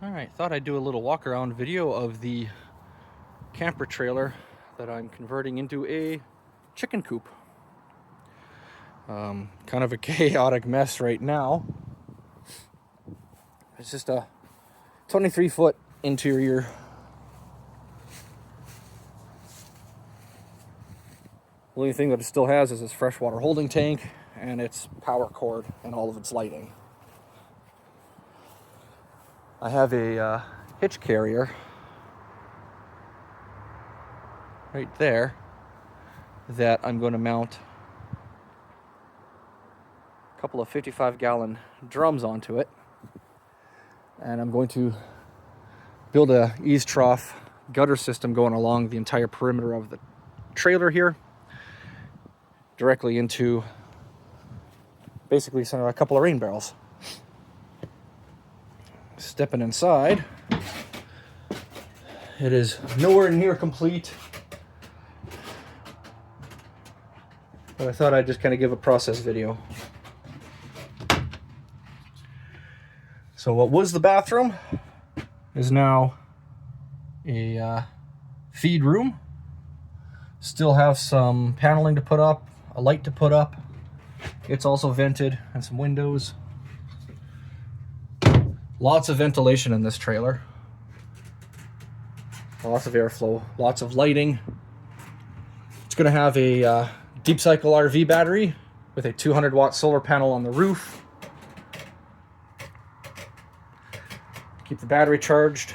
Alright, thought I'd do a little walk around video of the camper trailer that I'm converting into a chicken coop. Kind of a chaotic mess right now. It's just a 23-foot interior. The only thing that it still has is its freshwater holding tank and its power cord and all of its lighting. I have a hitch carrier right there that I'm going to mount a couple of 55-gallon drums onto it, and I'm going to build a eaves trough gutter system going along the entire perimeter of the trailer here, directly into basically a couple of rain barrels. Stepping inside, it is nowhere near complete, but I thought I'd just kind of give a process video. So what was the bathroom is now a feed room. Still have some paneling to put up, a light to put up. It's also vented and some windows. Lots of ventilation in this trailer. Lots of airflow, lots of lighting. It's going to have a deep cycle RV battery with a 200-watt solar panel on the roof. Keep the battery charged.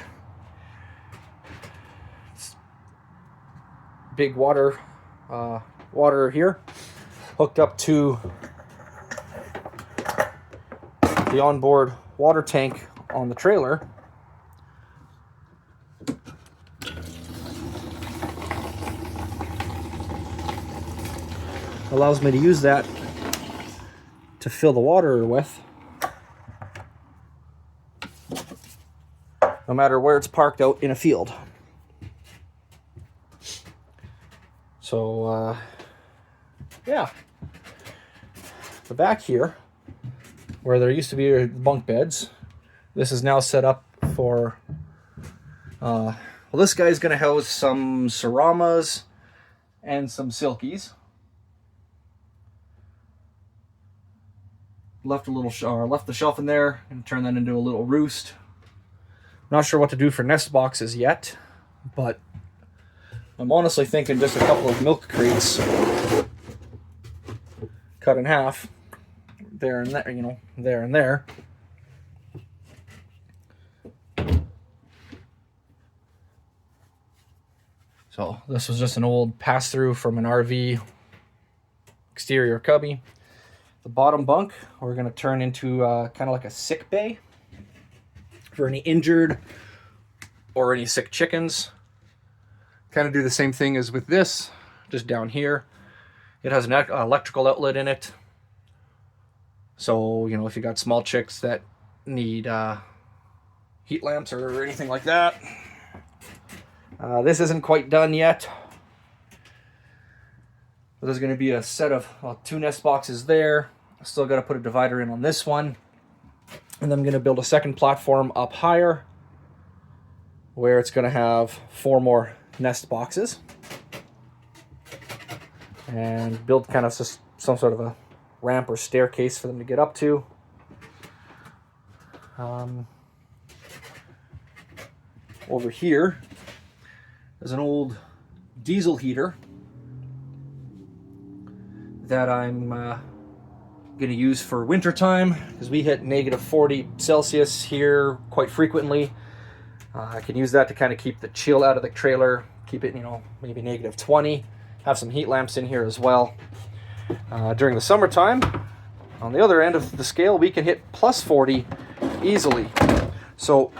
It's big water here, hooked up to the onboard water tank on the trailer. Allows me to use that to fill the water with, no matter where it's parked out in a field. So yeah, the back here, where there used to be bunk beds, this is now set up for, well, this guy's going to house some Seramas and some Silkies. Left the shelf in there and turned that into a little roost. Not sure what to do for nest boxes yet, but I'm honestly thinking just a couple of milk crates cut in half, there and there, there and there. So this was just an old pass-through from an RV exterior cubby. The bottom bunk we're going to turn into kind of like a sick bay for any injured or any sick chickens. Kind of do the same thing as with this, just down here. It has an electrical outlet in it. So, if you got small chicks that need heat lamps or anything like that. This isn't quite done yet. But there's going to be a set of 2 nest boxes there. I still got to put a divider in on this one. And then I'm going to build a second platform up higher, where it's going to have 4 more nest boxes. And build kind of just some sort of a ramp or staircase for them to get up to. Over here, there's an old diesel heater that I'm going to use for winter time, because we hit -40 Celsius here quite frequently. I can use that to kind of keep the chill out of the trailer, keep it, maybe -20. Have some heat lamps in here as well. During the summertime, on the other end of the scale, we can hit +40 easily. So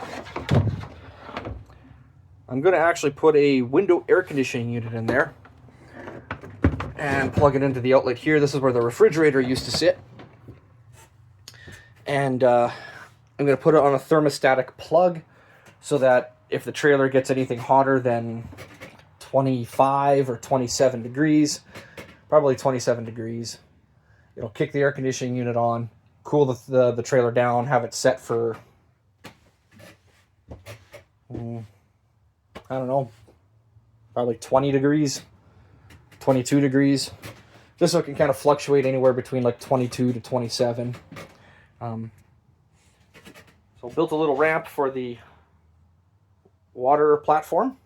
I'm going to actually put a window air conditioning unit in there and plug it into the outlet here. This is where the refrigerator used to sit. And I'm going to put it on a thermostatic plug so that if the trailer gets anything hotter than 25 or 27 degrees, probably 27 degrees, it'll kick the air conditioning unit on, cool the trailer down, have it set for I don't know, probably 20 degrees, 22 degrees. This one can kind of fluctuate anywhere between like 22 to 27. So built a little ramp for the water platform.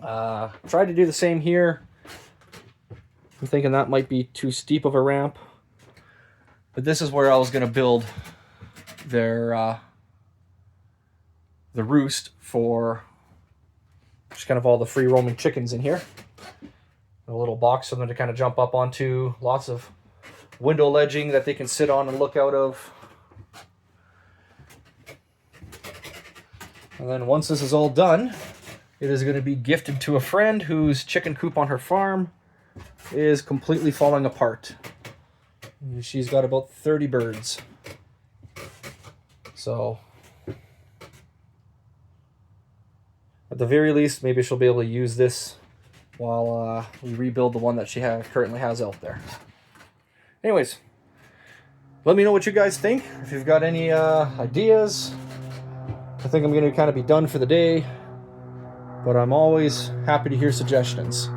Tried to do the same here. I'm thinking that might be too steep of a ramp. But this is where I was going to build their the roost for just kind of all the free roaming chickens in here. A little box for them to kind of jump up onto. Lots of window ledging that they can sit on and look out of. And then once this is all done, it is going to be gifted to a friend whose chicken coop on her farm is completely falling apart. She's got about 30 birds. So, at the very least, maybe she'll be able to use this while we rebuild the one that she currently has out there. Anyways, let me know what you guys think. If you've got any ideas. I think I'm going to kind of be done for the day, but I'm always happy to hear suggestions.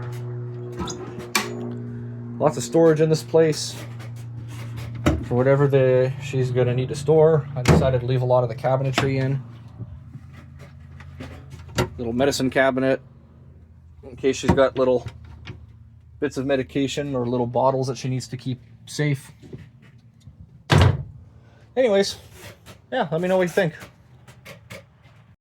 Lots of storage in this place for whatever she's going to need to store. I decided to leave a lot of the cabinetry in. Little medicine cabinet in case she's got little bits of medication or little bottles that she needs to keep safe. Anyways, yeah, let me know what you think.